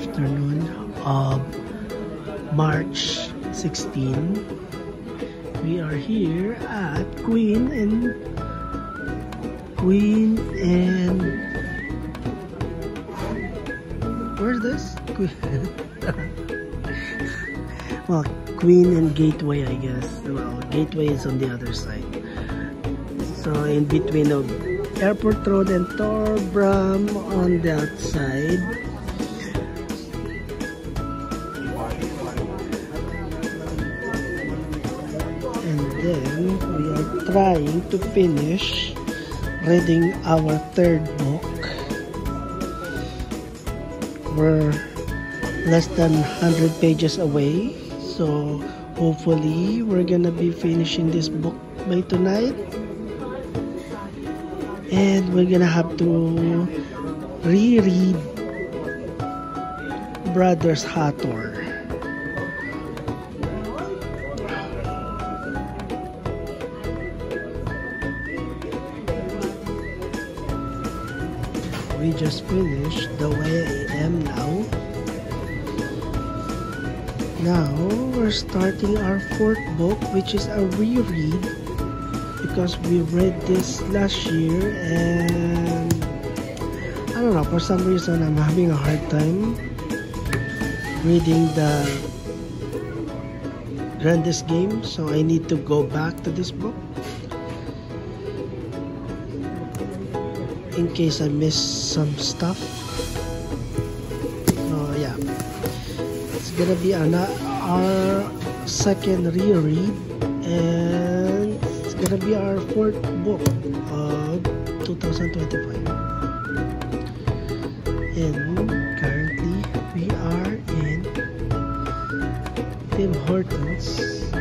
afternoon of March 16. We are here at Queen and where's this? Well, Queen and Gateway, I guess. Well, Gateway is on the other side. So in between of Airport Road and Torbram on that side. And then we are trying to finish reading our third book. We're less than 100 pages away, so hopefully we're gonna be finishing this book by tonight. And we're gonna have to reread Brothers Hathor. We just finished The Way I Am Now. Now we're starting our fourth book, which is a reread because we read this last year, and I don't know, for some reason I'm having a hard time reading the Grandest Game, so I need to go back to this book in case I miss some stuff. So yeah, it's gonna be our second reread, and it's gonna be our fourth book of 2025. And currently we are in Tim Hortons.